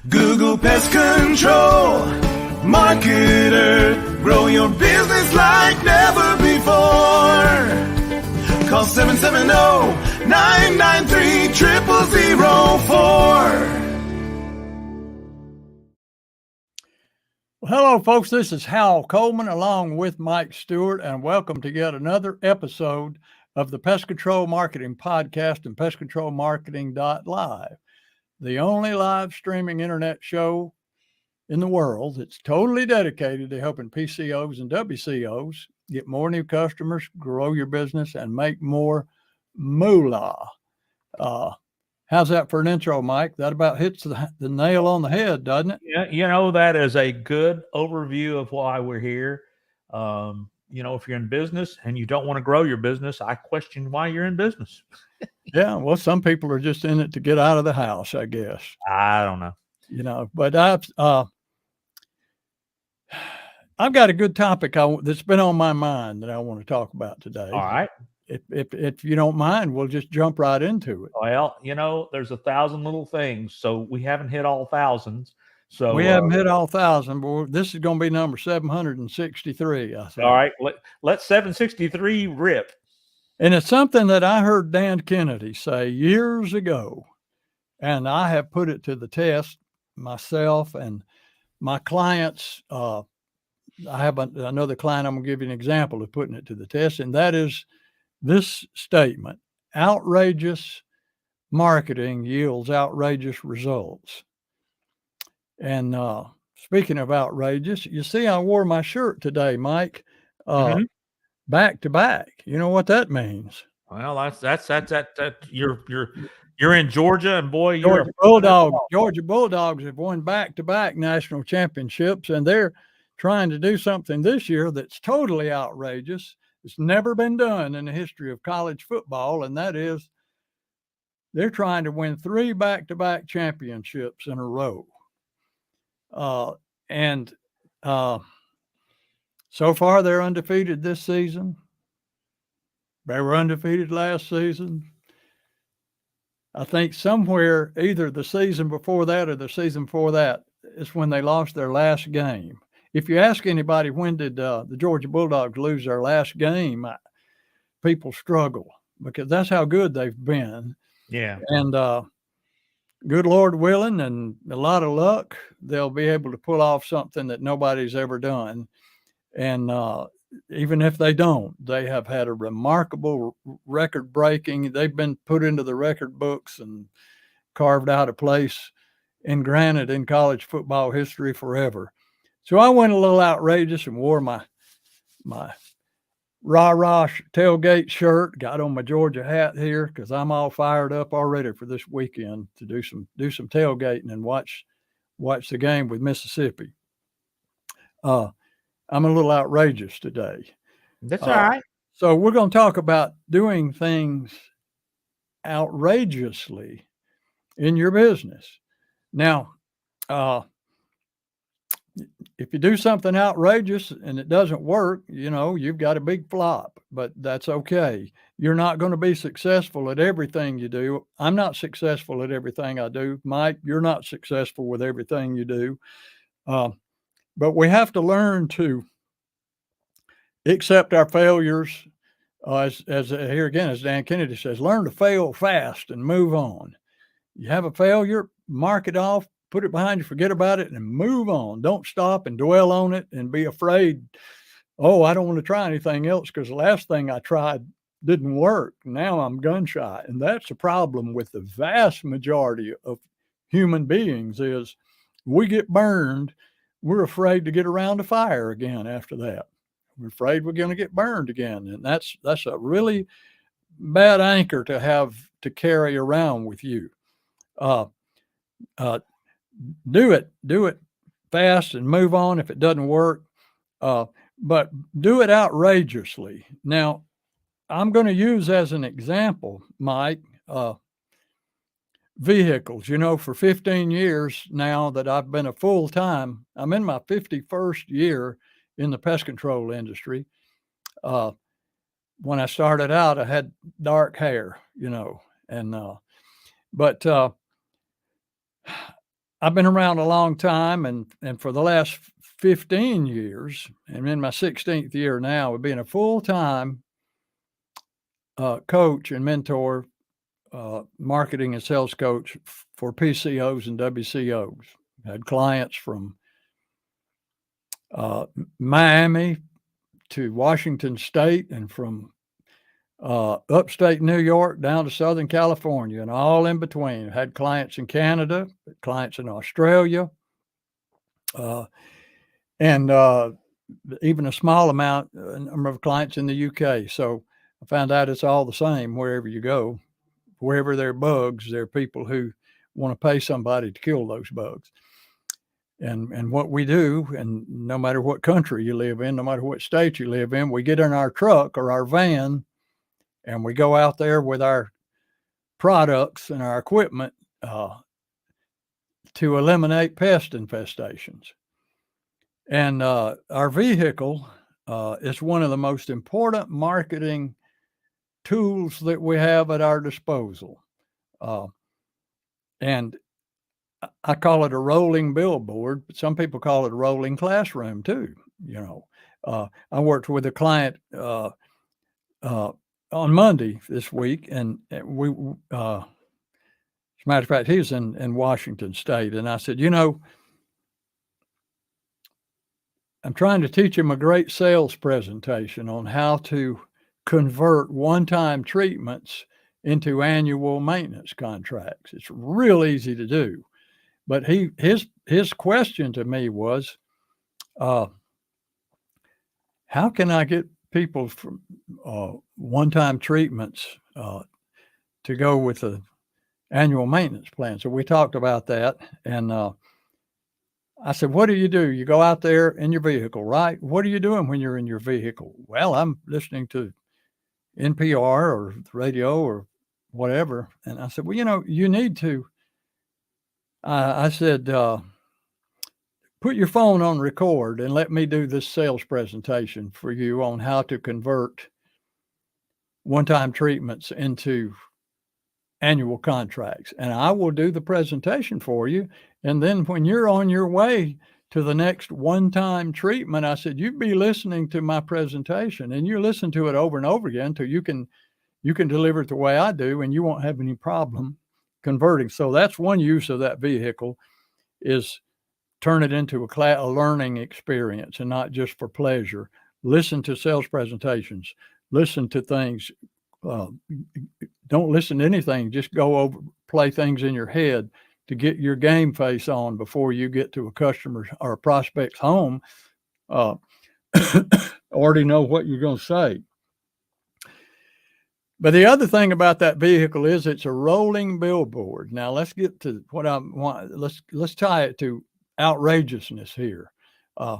Google Pest Control Marketer. Grow your business like never before. Call 770-993-0004. Well, hello, folks. This is Hal Coleman along with Mike Stewart, and welcome to yet another episode of the Pest Control Marketing Podcast and PestControlMarketing.live, the only live streaming internet show in the world that's totally dedicated to helping PCOs and WCOs get more new customers, grow your business, and make more moolah. How's that for an intro, Mike? That about hits the nail on the head, doesn't it? Yeah, that is a good overview of why we're here. If you're in business and you don't want to grow your business, I question why you're in business. Yeah, well, some people are just in it to get out of the house, I guess. I don't know. But I've got a good topic that's been on my mind that I want to talk about today. All right. If you don't mind, we'll just jump right into it. Well, there's 1,000 little things, so we haven't hit all thousands. So we haven't hit all 1,000, but this is going to be number 763, I think. All right, let 763 rip. And it's something that I heard Dan Kenedy say years ago, and I have put it to the test myself and my clients. I have another client. I'm going to give you an example of putting it to the test, and that is this statement: outrageous marketing yields outrageous results. And speaking of outrageous, you see, I wore my shirt today, Mike, back to back. You know what that means? Well, that's you're in Georgia, and boy, Georgia Bulldogs have won back to back national championships, and they're trying to do something this year that's totally outrageous. It's never been done in the history of college football, and that is they're trying to win 3 back-to-back championships in a row. So far, they're undefeated this season. They were undefeated last season. I think somewhere, either the season before that or the season before that, is when they lost their last game. If you ask anybody, when did the Georgia Bulldogs lose their last game, people struggle because that's how good they've been. Yeah. And good Lord willing and a lot of luck, they'll be able to pull off something that nobody's ever done. And even if they don't, they have had a remarkable record-breaking. They've been put into the record books and carved out a place and granted in college football history forever. So I went a little outrageous and wore my rah-rah tailgate shirt, got on my Georgia hat here because I'm all fired up already for this weekend to do some tailgating and watch the game with Mississippi. I'm a little outrageous today. That's all right. So we're going to talk about doing things outrageously in your business. Now, if you do something outrageous and it doesn't work, you've got a big flop, but that's okay. You're not going to be successful at everything you do. I'm not successful at everything I do. Mike, you're not successful with everything you do. But we have to learn to accept our failures. As here again, as Dan Kenedy says, learn to fail fast and move on. You have a failure, mark it off, put it behind you, forget about it, and move on. Don't stop and dwell on it and be afraid, I don't want to try anything else because the last thing I tried didn't work. Now I'm gun shy. And that's a problem with the vast majority of human beings is we get burned. We're afraid to get around the fire again after that. We're afraid we're going to get burned again. And that's a really bad anchor to have to carry around with you. Do it fast and move on if it doesn't work, but do it outrageously. Now, I'm going to use as an example, Mike, vehicles. For 15 years now that I've been a full-time, I'm in my 51st year in the pest control industry. When I started out, I had dark hair, but I've been around a long time, and for the last 15 years, and in my 16th year now, of being a full-time coach and mentor, marketing and sales coach for PCOs and WCOs. Had clients from Miami to Washington State, and from upstate New York down to Southern California, and all in between. Had clients in Canada, clients in Australia, and even a small number of clients in the UK. So I found out it's all the same wherever you go. Wherever there are bugs, there are people who want to pay somebody to kill those bugs. And what we do, and no matter what country you live in, no matter what state you live in, we get in our truck or our van and we go out there with our products and our equipment to eliminate pest infestations. And our vehicle is one of the most important marketing tools that we have at our disposal. And I call it a rolling billboard, but some people call it a rolling classroom too. I worked with a client on Monday this week, and we, as a matter of fact, he's in Washington State, and I said, I'm trying to teach him a great sales presentation on how to convert one-time treatments into annual maintenance contracts. It's real easy to do. But his question to me was, how can I get people from one-time treatments to go with the annual maintenance plan? So we talked about that, and I said, what do? You go out there in your vehicle, right? What are you doing when you're in your vehicle? Well, I'm listening to NPR or the radio or whatever. And I said, well, you need to, I said, put your phone on record and let me do this sales presentation for you on how to convert one-time treatments into annual contracts. And I will do the presentation for you. And then when you're on your way to the next one-time treatment, I said, you be listening to my presentation, and you listen to it over and over again till you can deliver it the way I do, and you won't have any problem converting. So that's one use of that vehicle, is turn it into a learning experience and not just for pleasure. Listen to sales presentations, listen to things. Don't listen to anything. Just go over, play things in your head to get your game face on before you get to a customer's or a prospect's home. Already know what you're going to say. But the other thing about that vehicle is it's a rolling billboard. Now let's get to what I want. Let's tie it to outrageousness here. I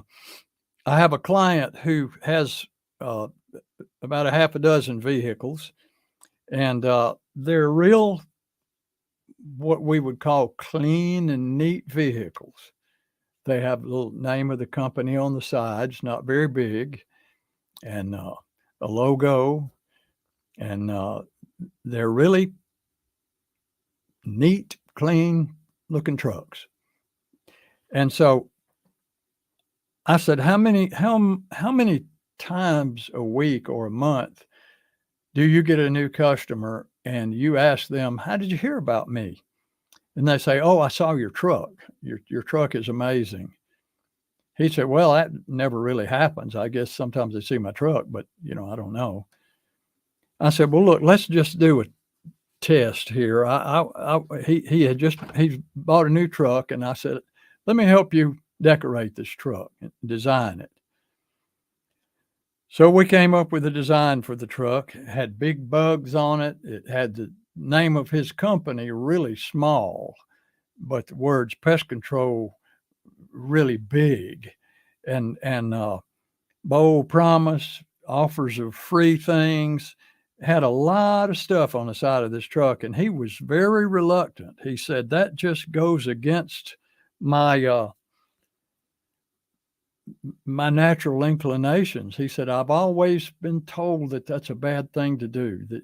have a client who has about a half a dozen vehicles, and they're real, what we would call clean and neat vehicles. They have a little name of the company on the sides, not very big, and a logo, and they're really neat, clean looking trucks. And so I said, how many times a week or a month do you get a new customer and you ask them, how did you hear about me? And they say, oh, I saw your truck. Your truck is amazing. He said, well, that never really happens. I guess sometimes they see my truck, but I don't know. I said, well, look, let's just do a test here. He bought a new truck, and I said, let me help you decorate this truck and design it. So we came up with a design for the truck. It had big bugs on it. It had the name of his company really small, but the words pest control really big, and bold promise, offers of free things. Had a lot of stuff on the side of this truck, and he was very reluctant. He said, that just goes against my natural inclinations. He said, I've always been told that that's a bad thing to do, that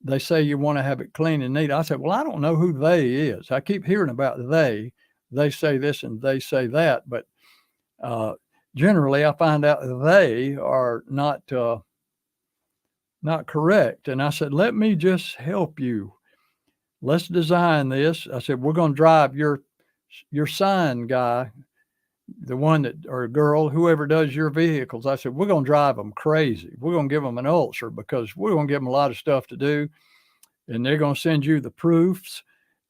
they say you want to have it clean and neat. I said, well, I don't know who they is. I keep hearing about they. they say this and they say that, but generally I find out they are not correct. And I said, let me just help you. Let's design this. I said, we're going to drive your sign guy, the one that, or girl, whoever does your vehicles. I said, we're going to drive them crazy. We're going to give them an ulcer because we're going to give them a lot of stuff to do. And they're going to send you the proofs,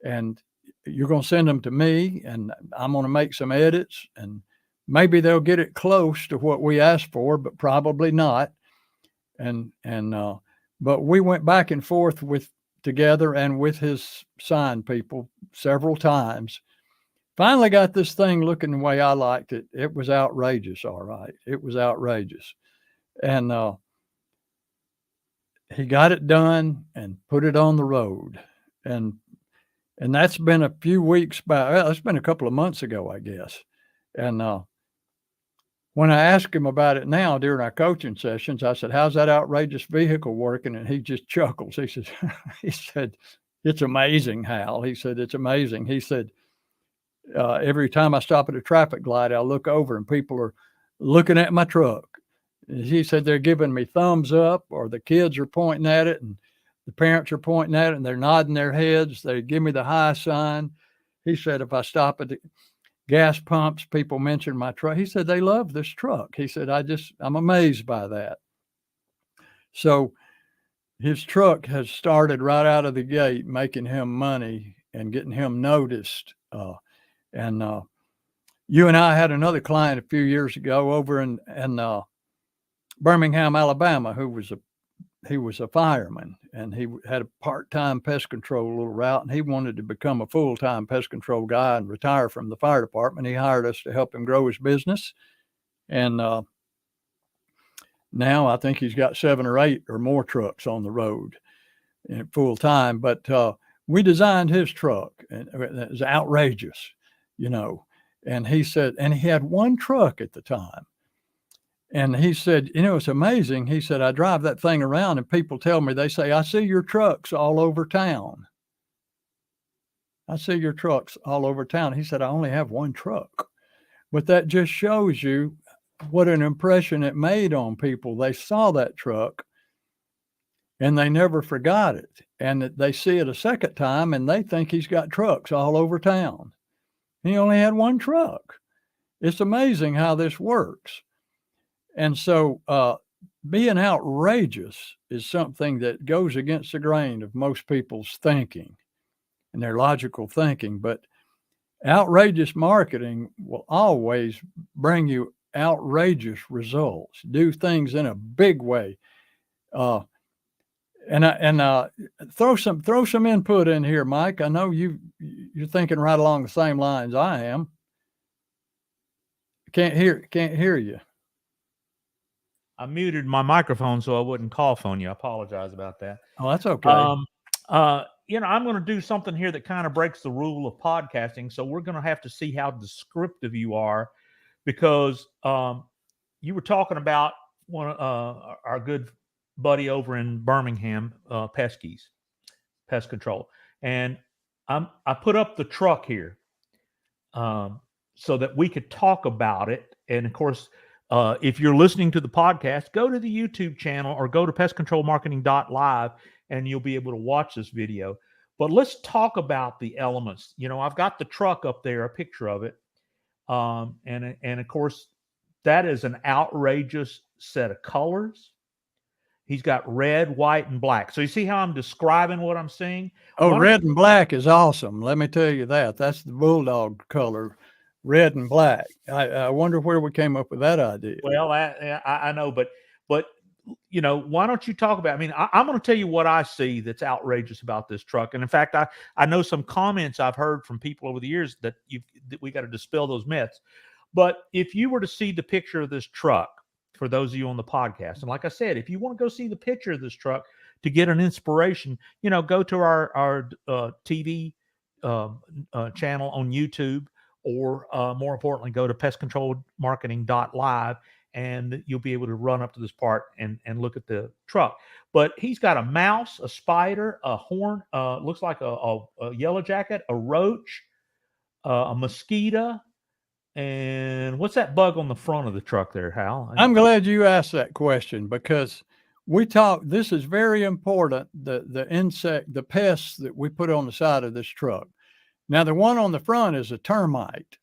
and you're going to send them to me, and I'm going to make some edits, and maybe they'll get it close to what we asked for, but probably not. But we went back and forth together and with his sign people several times. Finally got this thing looking the way I liked it. It was outrageous. All right. It was outrageous. And he got it done and put it on the road. And that's been a few weeks back. Well, it's been a couple of months ago, I guess. And when I asked him about it now during our coaching sessions, I said, how's that outrageous vehicle working? And he just chuckles. He said, it's amazing, Hal. He said, it's amazing. He said, every time I stop at a traffic light, I look over and people are looking at my truck. And he said, they're giving me thumbs up, or the kids are pointing at it and the parents are pointing at it and they're nodding their heads. They give me the high sign. He said, if I stop at the gas pumps, people mention my truck. He said, they love this truck. He said, I'm amazed by that. So his truck has started right out of the gate, making him money and getting him noticed. And you and I had another client a few years ago over in Birmingham, Alabama, who was a fireman, and he had a part-time pest control little route, and he wanted to become a full-time pest control guy and retire from the fire department. He hired us to help him grow his business. And now I think he's got 7 or 8 or more trucks on the road full time. But we designed his truck, and it was outrageous, And he said, and he had 1 truck at the time. And he said, it's amazing. He said, I drive that thing around and people tell me, they say, I see your trucks all over town. I see your trucks all over town. He said, I only have 1 truck. But that just shows you what an impression it made on people. They saw that truck and they never forgot it. And they see it a second time and they think he's got trucks all over town. He only had 1 truck. It's amazing how this works. And so being outrageous is something that goes against the grain of most people's thinking and their logical thinking. But outrageous marketing will always bring you outrageous results. Do things in a big way. Throw some input in here, Mike. I know you're thinking right along the same lines I am. Can't hear you. I muted my microphone so I wouldn't cough on you. I apologize about that. Oh, that's okay. I'm going to do something here that kind of breaks the rule of podcasting. So we're going to have to see how descriptive you are, because you were talking about our good buddy over in Birmingham, Pest Control. And I put up the truck here so that we could talk about it. And of course, if you're listening to the podcast, go to the YouTube channel or go to pestcontrolmarketing.live and you'll be able to watch this video. But let's talk about the elements. I've got the truck up there, a picture of it. And of course, that is an outrageous set of colors. He's got red, white, and black. So you see how I'm describing what I'm seeing? Oh, red and black is awesome. Let me tell you that. That's the bulldog color. Red and black. I wonder where we came up with that idea. Well, I know, but why don't you talk about? I'm going to tell you what I see that's outrageous about this truck. And in fact, I know some comments I've heard from people over the years that we got to dispel those myths. But if you were to see the picture of this truck, for those of you on the podcast, and like I said, if you want to go see the picture of this truck to get an inspiration, go to our TV channel on YouTube. Or more importantly, go to pestcontrolmarketing.live and you'll be able to run up to this part and look at the truck. But he's got a mouse, a spider, a horn, looks like a yellow jacket, a roach, a mosquito, and what's that bug on the front of the truck there, Hal? I'm glad you asked that question because this is very important, the insect, the pests that we put on the side of this truck. Now, the one on the front is a termite.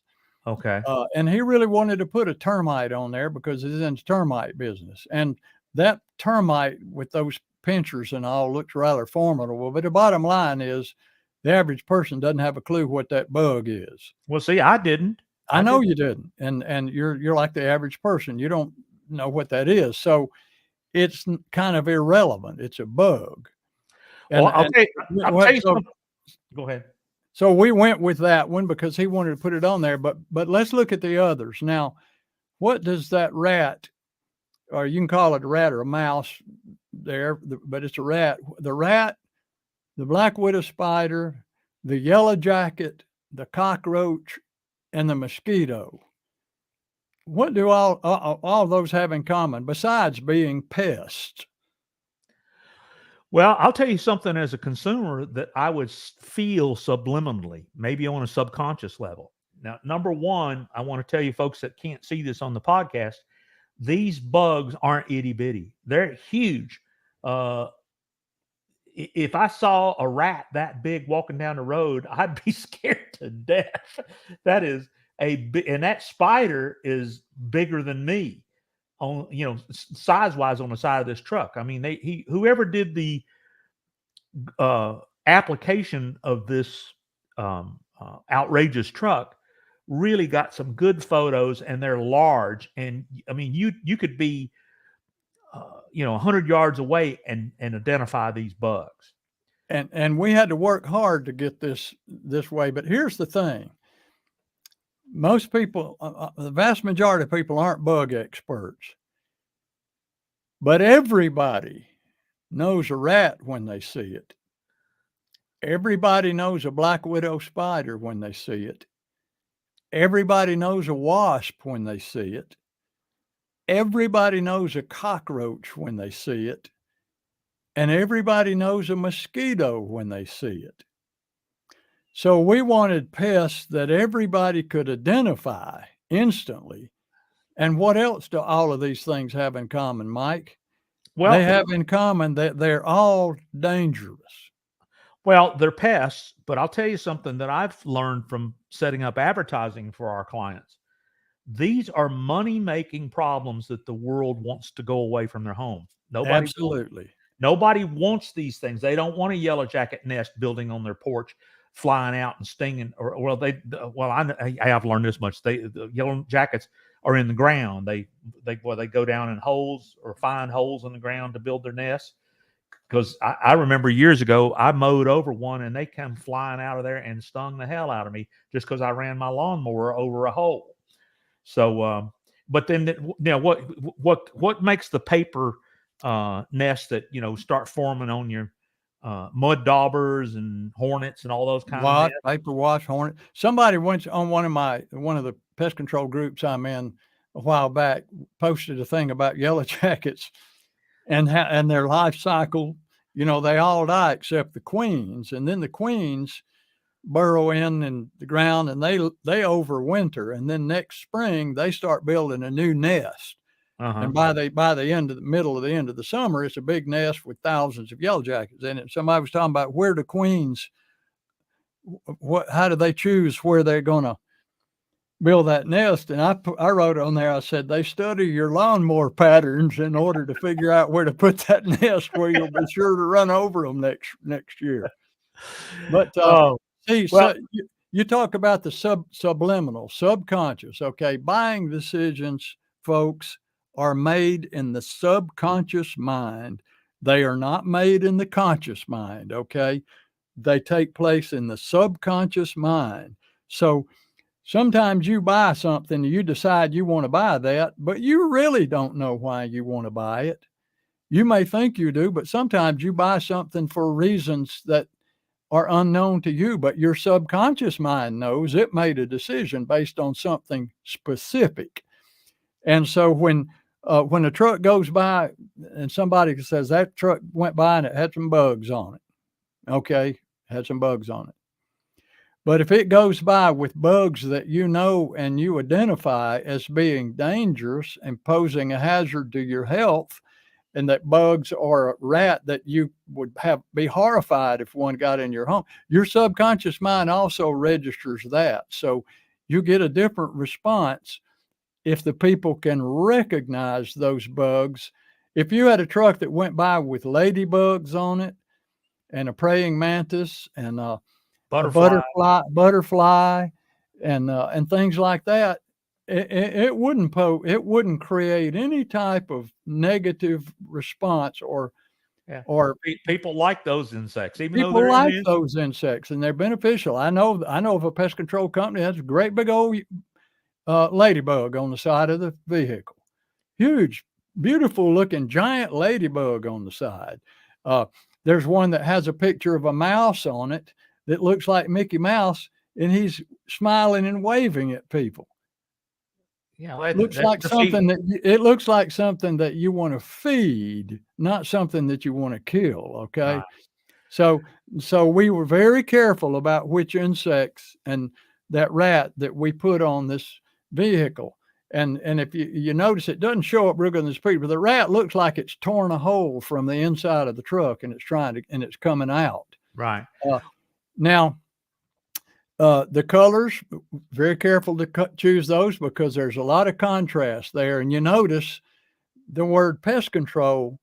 Okay. And he really wanted to put a termite on there because he's in the termite business. And that termite with those pinchers and all looks rather formidable. But the bottom line is the average person doesn't have a clue what that bug is. Well, see, I didn't. I know you didn't. And you're like the average person. You don't know what that is. So it's kind of irrelevant. It's a bug. Well, I'll tell you something. Go ahead. So we went with that one because he wanted to put it on there. But let's look at the others. Now, what does that rat, or you can call it a rat or a mouse there, but it's a rat. The rat, the black widow spider, the yellow jacket, the cockroach, and the mosquito. What do all those have in common besides being pests? Well, I'll tell you something as a consumer that I would feel subliminally, maybe on a subconscious level. Now, number one, I want to tell you folks that can't see this on the podcast, these bugs aren't itty bitty. They're huge. If I saw a rat that big walking down the road, I'd be scared to death. That is and that spider is bigger than me. On, size wise on the side of this truck. I mean, whoever did the application of this outrageous truck really got some good photos, and they're large. And I mean, you could be 100 yards away and identify these bugs. And we had to work hard to get this way. But here's the thing. Most people, the vast majority of people aren't bug experts, but everybody knows a rat when they see it. Everybody knows a black widow spider when they see it. Everybody knows a wasp when they see it. Everybody knows a cockroach when they see it. And everybody knows a mosquito when they see it. So we wanted pests that everybody could identify instantly. And what else do all of these things have in common, Mike? Well, they have in common that they're all dangerous. Well, they're pests, but I'll tell you something that I've learned from setting up advertising for our clients. These are money-making problems that the world wants to go away from their home. Nobody wants these things. They don't want a yellow jacket nest building on their porch, flying out and stinging. I have learned this much. The yellow jackets are in the ground. They go down in holes or find holes in the ground to build their nests. Because I remember years ago, I mowed over one and they come flying out of there and stung the hell out of me just because I ran my lawnmower over a hole. So, but then what makes the paper nest that start forming on your mud daubers and hornets and all those kinds of nests? Paper wash, hornet. Somebody went on one of the pest control groups I'm in a while back, posted a thing about yellow jackets and their life cycle. They all die except the queens, and then the queens burrow in the ground and they overwinter, and then next spring they start building a new nest. And by the middle of the summer, it's a big nest with thousands of yellow jackets in it. Somebody was talking about where the queens, how do they choose where they're going to build that nest? And I wrote on there, I said, they study your lawnmower patterns in order to figure out where to put that nest where you'll be sure to run over them next year. But so you talk about the subliminal, subconscious. Okay, buying decisions, folks, are made in the subconscious mind. They are not made in the conscious mind. Okay, they take place in the subconscious mind. So sometimes you buy something, you decide you want to buy that, but you really don't know why you want to buy it. You may think you do, but sometimes you buy something for reasons that are unknown to you, but your subconscious mind knows it made a decision based on something specific. And so when a truck goes by and somebody says that truck went by and it had some bugs on it, okay, had some bugs on it. But if it goes by with bugs that you know and you identify as being dangerous and posing a hazard to your health, and that bugs or a rat that you would be horrified if one got in your home, your subconscious mind also registers that. So you get a different response if the people can recognize those bugs. If you had a truck that went by with ladybugs on it and a praying mantis and a butterfly and things like that, it wouldn't create any type of negative response or people like those insects, even though people they're like those insects and they're beneficial. I know of a pest control company that's a great big old ladybug on the side of the vehicle. Huge, beautiful looking giant ladybug on the side. There's one that has a picture of a mouse on it that looks like Mickey Mouse, and he's smiling and waving at people. Yeah, It looks like something that you want to feed, not something that you want to kill. Okay. Right. So we were very careful about which insects and that rat that we put on this vehicle. And if you notice, it doesn't show up real good in this picture, but the rat looks like it's torn a hole from the inside of the truck and it's coming out. Right. Now, the colors, very careful to choose those because there's a lot of contrast there. And you notice the word pest control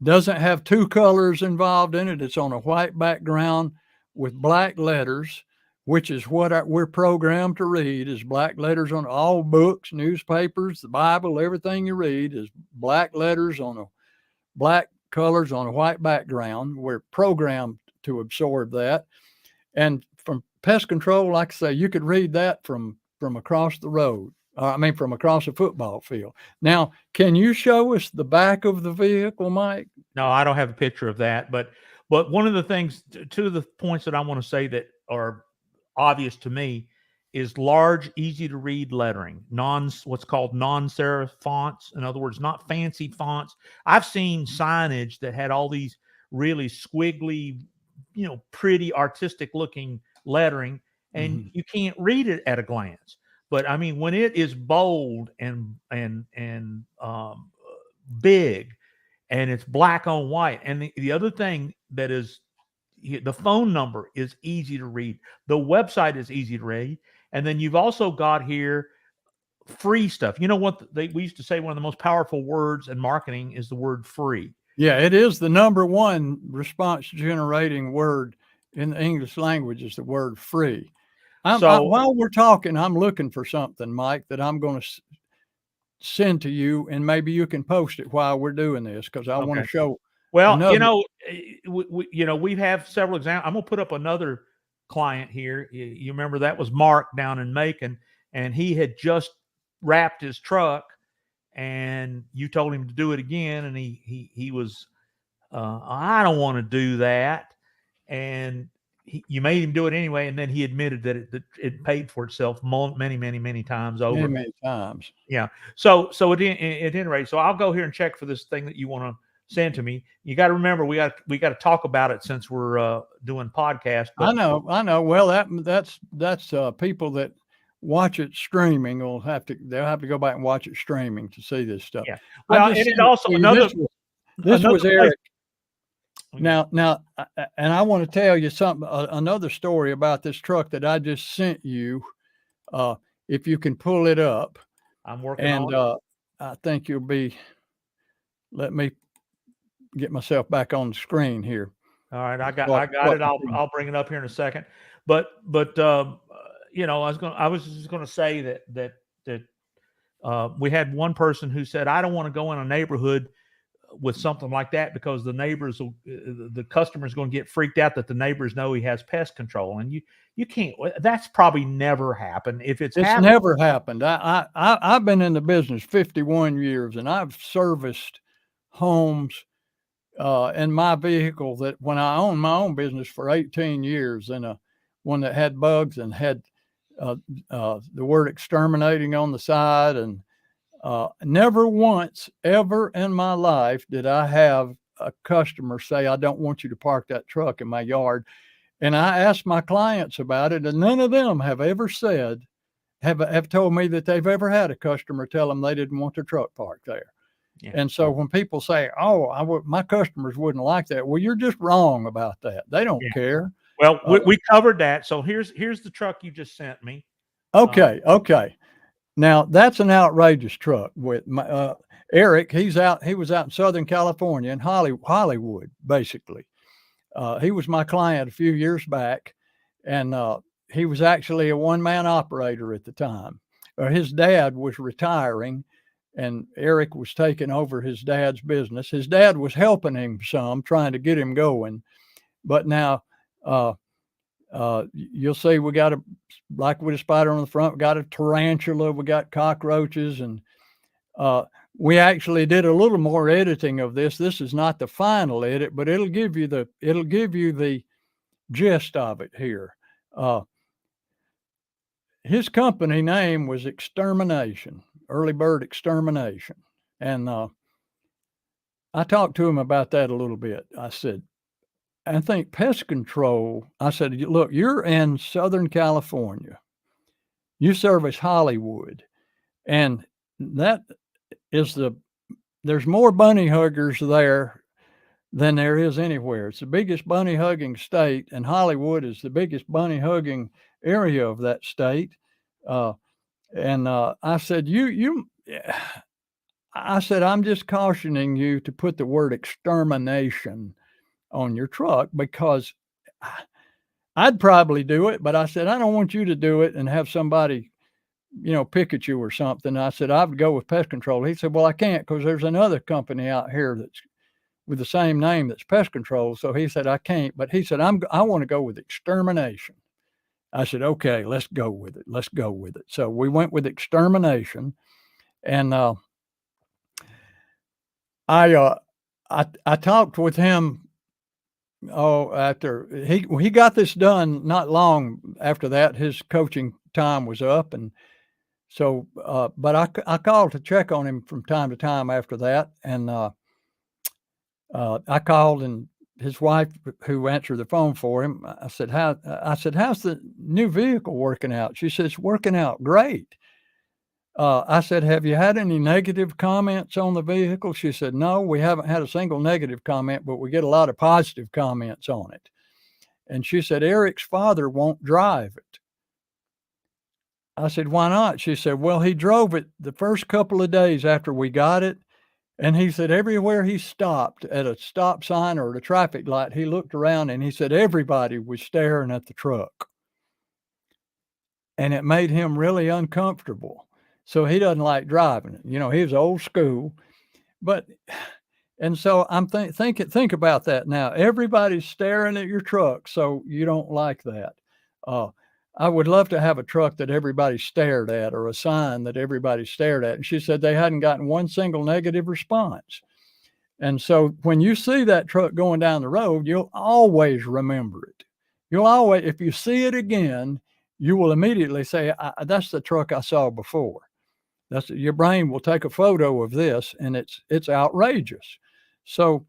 doesn't have two colors involved in it. It's on a white background with black letters, which is what we're programmed to read, is black letters on all books, newspapers, the Bible, everything you read is black letters on a black colors on a white background. We're programmed to absorb that. And from pest control, like I say, you could read that from across the road. From across a football field. Now, can you show us the back of the vehicle, Mike? No, I don't have a picture of that. But one of the things, two of the points that I want to say that are obvious to me is large, easy to read lettering, what's called non-serif fonts. In other words, not fancy fonts. I've seen signage that had all these really squiggly, pretty artistic looking lettering, and you can't read it at a glance. But I mean, when it is bold and big, and it's black on white, and the other thing that is, the phone number is easy to read, the website is easy to read, and then you've also got here free stuff. You know what we used to say? One of the most powerful words in marketing is the word free. Yeah, it is the number one response generating word in the English language is the word free. While we're talking, I'm looking for something, Mike, that I'm going to send to you, and maybe you can post it while we're doing this because I want to show. Well, we have several examples. I'm going to put up another client here. You remember that was Mark down in Macon, and he had just wrapped his truck, and you told him to do it again, and he was, I don't want to do that, and you made him do it anyway, and then he admitted that it paid for itself many times over. Many times. Yeah. So at any rate, so I'll go here and check for this thing that you want to send to me. You got to remember, we got to talk about it since we're doing podcast. I know. Well, that's people that watch it streaming they'll have to go back and watch it streaming to see this stuff. Yeah. Well, it is also another. This was Eric. Now, and I want to tell you something, another story about this truck that I just sent you. If you can pull it up, I'm working on it. I think let me get myself back on the screen here. All right. I got it. I'll bring it up here in a second. But I was just going to say that we had one person who said, I don't want to go in a neighborhood with something like that because the customer's going to get freaked out that the neighbors know he has pest control, and you can't. That's probably never happened. If it's never happened. I've been in the business 51 years, and I've serviced homes in my vehicle that when I owned my own business for 18 years, and one that had bugs and had the word exterminating on the side, and never once ever in my life did I have a customer say, I don't want you to park that truck in my yard. And I asked my clients about it, and none of them have ever said, have told me that they've ever had a customer tell them they didn't want their truck parked there. Yeah. And so when people say, "Oh, my customers wouldn't like that," well, you're just wrong about that. They don't Yeah. care. Well, we covered that. So here's the truck you just sent me. Okay, okay. Now that's an outrageous truck. With my Eric, he was out in Southern California in Hollywood, basically. He was my client a few years back, and he was actually a one-man operator at the time. His dad was retiring, and Eric was taking over his dad's business. His dad was helping him some, trying to get him going. But now, you'll see we got like with a spider on the front, we got a tarantula, we got cockroaches, and we actually did a little more editing of this. This is not the final edit, but it'll give you the gist of it here. His company name was Extermination, Early Bird Extermination. And I talked to him about that a little bit. I said, I think pest control, I said, look, you're in Southern California. You service Hollywood. And that is there's more bunny huggers there than there is anywhere. It's the biggest bunny hugging state, and Hollywood is the biggest bunny hugging area of that state. And I said, I said, I'm just cautioning you to put the word extermination on your truck, because I'd probably do it, but I said, I don't want you to do it and have somebody, pick at you or something. I said, I would go with pest control. He said, well, I can't, because there's another company out here that's with the same name that's pest control. So he said, I can't, but he said, I want to go with extermination. I said, okay, let's go with it. Let's go with it. So we went with extermination, and I talked with him. After he got this done, not long after that, his coaching time was up, and so but I called to check on him from time to time after that, and I called, and his wife, who answered the phone for him, I said, how's the new vehicle working out? She says, working out great. I said, have you had any negative comments on the vehicle? She said, no, we haven't had a single negative comment, but we get a lot of positive comments on it. And she said, Eric's father won't drive it. I said, why not? She said, well, he drove it the first couple of days after we got it. And he said, everywhere he stopped at a stop sign or at a traffic light, he looked around, and he said, everybody was staring at the truck. And it made him really uncomfortable. So he doesn't like driving it. He was old school, and so I'm think about that now. Everybody's staring at your truck, so you don't like that. I would love to have a truck that everybody stared at, or a sign that everybody stared at. And she said they hadn't gotten one single negative response. And so when you see that truck going down the road, you'll always remember it. You'll always, if you see it again, you will immediately say, that's the truck I saw before. Your brain will take a photo of this, and it's outrageous. So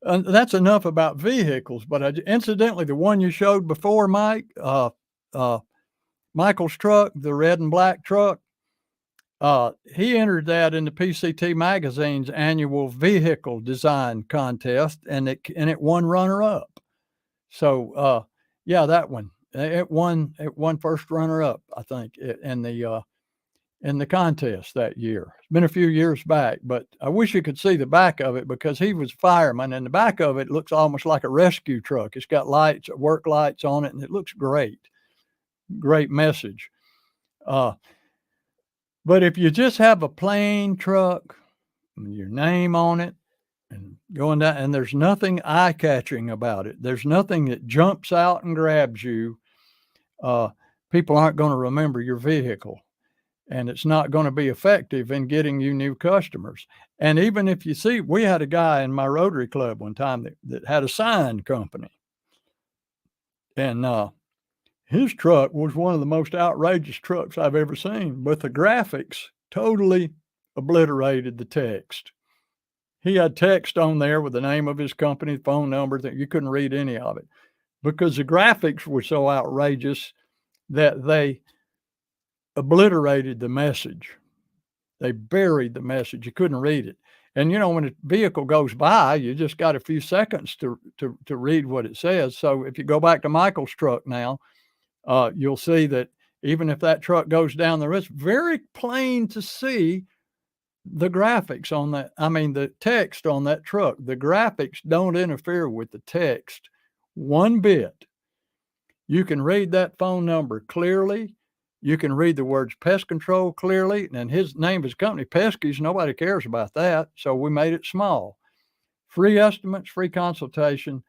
that's enough about vehicles. But incidentally, the one you showed before, Mike, Michael's truck, the red and black truck, he entered that in the PCT magazine's annual vehicle design contest, and it won runner up. So yeah, that one, it won first runner up, I think, in the contest that year. It's been a few years back, but I wish you could see the back of it, because he was a fireman, and the back of it looks almost like a rescue truck. It's got work lights on it, and it looks great. Great message. But if you just have a plain truck, your name on it, and going down, and there's nothing eye-catching about it, there's nothing that jumps out and grabs you, people aren't going to remember your vehicle. And it's not going to be effective in getting you new customers. And even if you see, we had a guy in my Rotary Club one time that had a sign company. And his truck was one of the most outrageous trucks I've ever seen, but the graphics totally obliterated the text. He had text on there with the name of his company, phone number, that you couldn't read any of it. because the graphics were so outrageous that they obliterated the message. They buried the message. You couldn't read it. And, when a vehicle goes by, you just got a few seconds to read what it says. So if you go back to Michael's truck now, you'll see that even if that truck goes down the road, it's very plain to see the graphics on that. I mean, the text on that truck. The graphics don't interfere with the text one bit. You can read that phone number clearly. You can read the words pest control clearly. And his name is company, Peskies. Nobody cares about that. So we made it small. Free estimates, free consultation.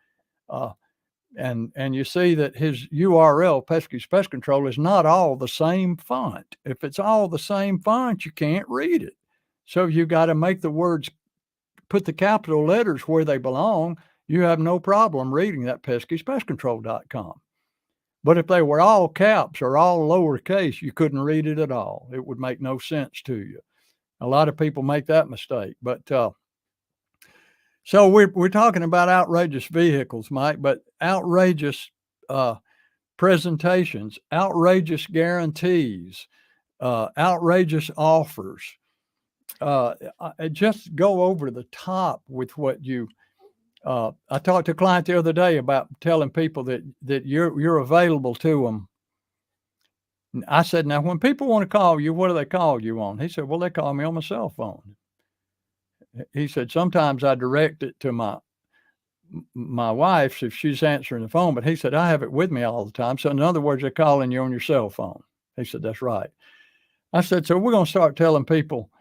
And you see that his URL, Pesky's Pest Control, is not all the same font. If it's all the same font, you can't read it. So you got to make the words, put the capital letters where they belong. You have no problem reading that Pesky'sPestControl.com. But if they were all caps or all lowercase, you couldn't read it at all. It would make no sense to you. A lot of people make that mistake. But so we're talking about outrageous vehicles, Mike, but outrageous presentations, outrageous guarantees, outrageous offers. Just go over the top with what you. I talked to a client the other day about telling people that you're available to them. I said, now when people want to call you, what do they call you on? He said, well, they call me on my cell phone. He said, sometimes I direct it to my wife if she's answering the phone, but he said, I have it with me all the time. So in other words, they're calling you on your cell phone. He said, that's right. I said, so we're going to start telling people,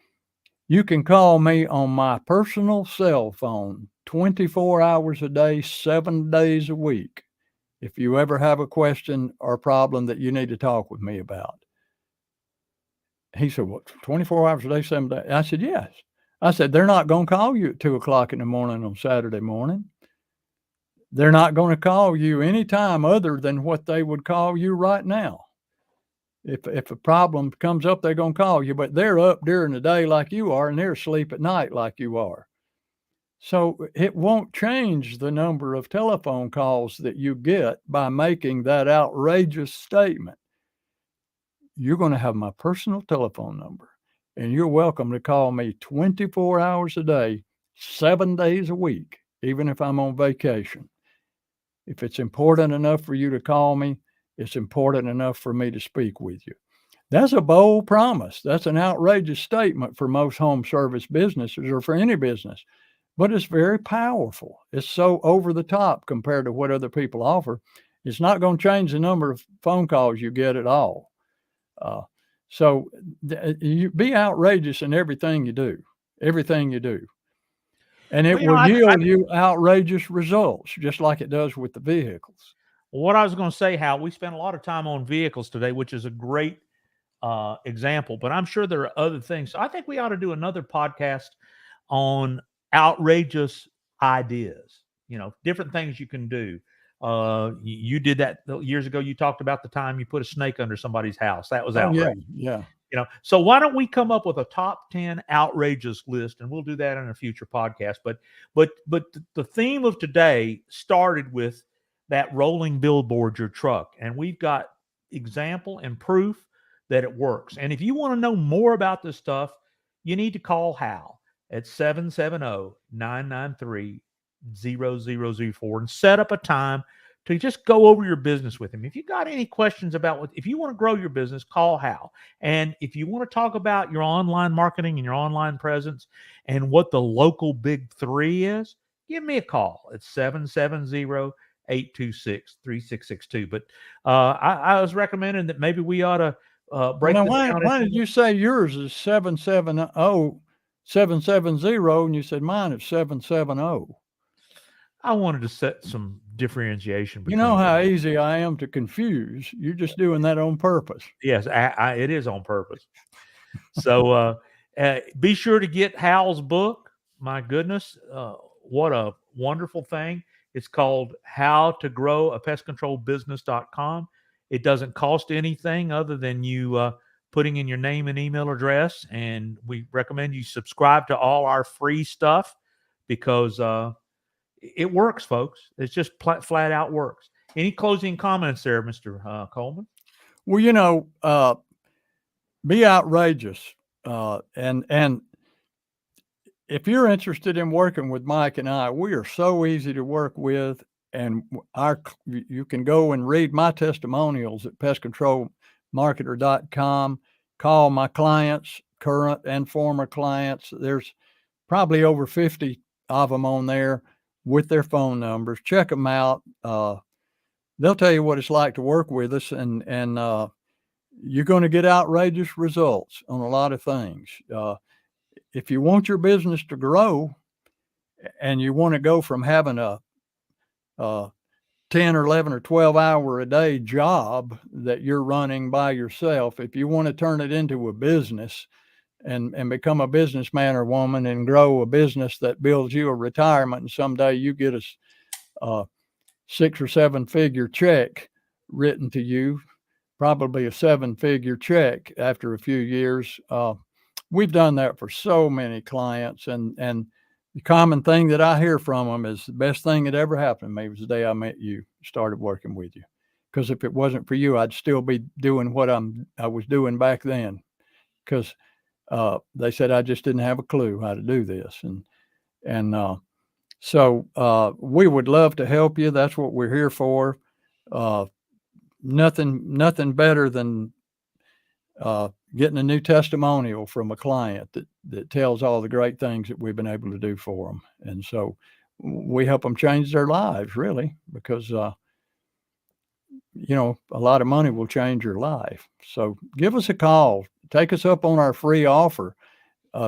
you can call me on my personal cell phone 24 hours a day, 7 days a week, if you ever have a question or problem that you need to talk with me about. He said, what, 24 hours a day, 7 days? I said, yes. I said, they're not going to call you at 2:00 in the morning on Saturday morning. They're not going to call you anytime other than what they would call you right now. If a problem comes up, they're going to call you, but they're up during the day like you are, and they're asleep at night like you are. So it won't change the number of telephone calls that you get by making that outrageous statement. You're going to have my personal telephone number, and you're welcome to call me 24 hours a day, 7 days a week, even if I'm on vacation. If it's important enough for you to call me, it's important enough for me to speak with you. That's a bold promise. That's an outrageous statement for most home service businesses or for any business, but it's very powerful. It's so over the top compared to what other people offer. It's not going to change the number of phone calls you get at all. So you be outrageous in everything you do, And it will yield you outrageous results, just like it does with the vehicles. What I was going to say, Hal, we spent a lot of time on vehicles today, which is a great example, but I'm sure there are other things. So I think we ought to do another podcast on outrageous ideas, different things you can do. You did that years ago. You talked about the time you put a snake under somebody's house. That was outrageous. Yeah. So why don't we come up with a top 10 outrageous list, and we'll do that in a future podcast. But the theme of today started with that rolling billboard, your truck, and we've got example and proof that it works. And if you want to know more about this stuff, you need to call Hal at 770-993-0004 and set up a time to just go over your business with him. If you got any questions about if you want to grow your business, call Hal. And if you want to talk about your online marketing and your online presence and what the local big three is, give me a call at 770-826-3662. But I was recommending that maybe we ought to break this down. Why did you say yours is 770 and you said mine is 770? I wanted to set some differentiation. You know how easy I am to confuse. You're just doing that on purpose. Yes, it is on purpose. So be sure to get Hal's book. My goodness, what a wonderful thing. It's called How to Grow a Pest Control Business.com. It doesn't cost anything other than you putting in your name and email address. And we recommend you subscribe to all our free stuff because it works, folks. It's just flat out works. Any closing comments there, Mr. Coleman? Well, be outrageous. And if you're interested in working with Mike and I, we are so easy to work with. And you can go and read my testimonials at pestcontrolmarketer.com. Call my clients, current and former clients. There's probably over 50 of them on there with their phone numbers. Check them out. They'll tell you what it's like to work with us, and you're going to get outrageous results on a lot of things. If you want your business to grow and you want to go from having a 10 or 11 or 12 hour a day job that you're running by yourself, if you want to turn it into a business and become a businessman or woman and grow a business that builds you a retirement, and someday you get a 6 or 7 figure check written to you, probably a 7-figure check after a few years. We've done that for so many clients, and the common thing that I hear from them is the best thing that ever happened to me was the day I met you, started working with you. Because if it wasn't for you, I'd still be doing what I was doing back then. Because they said I just didn't have a clue how to do this, so we would love to help you. That's what we're here for. Nothing better than getting a new testimonial from a client that tells all the great things that we've been able to do for them. And so we help them change their lives, really, because, a lot of money will change your life. So give us a call. Take us up on our free offer.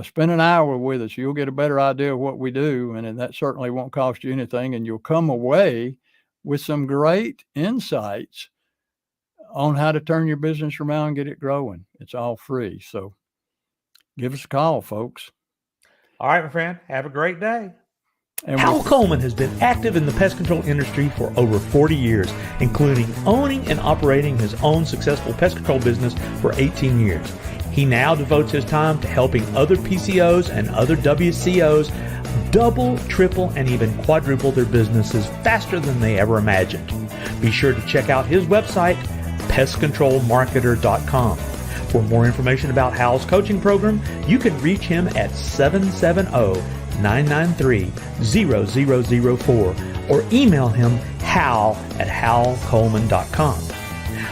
Spend an hour with us. You'll get a better idea of what we do. And that certainly won't cost you anything. And you'll come away with some great insights on how to turn your business around and get it growing. It's all free. So give us a call, folks. All right, my friend. Have a great day. And Hal Coleman has been active in the pest control industry for over 40 years, including owning and operating his own successful pest control business for 18 years. He now devotes his time to helping other PCOs and other WCOs double, triple, and even quadruple their businesses faster than they ever imagined. Be sure to check out his website, pestcontrolmarketer.com. For more information about Hal's coaching program, you can reach him at 770-993-0004 or email him hal@halcoleman.com.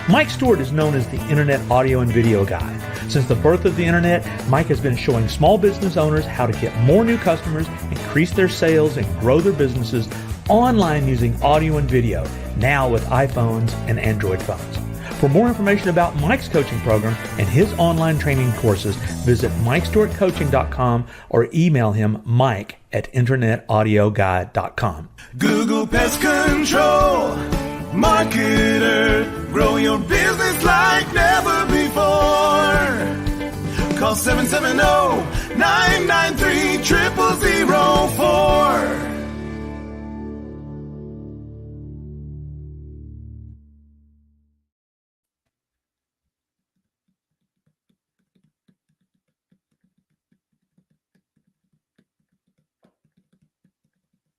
Mike Stewart is known as the Internet audio and video guy. Since the birth of the Internet, Mike has been showing small business owners how to get more new customers, increase their sales, and grow their businesses online using audio and video, now with iPhones and Android phones. For more information about Mike's coaching program and his online training courses, visit MikeStewartCoaching.com or email him mike@internetaudioguide.com. Google Pest Control Marketer. Grow your business like never before. Call 770-993-0004.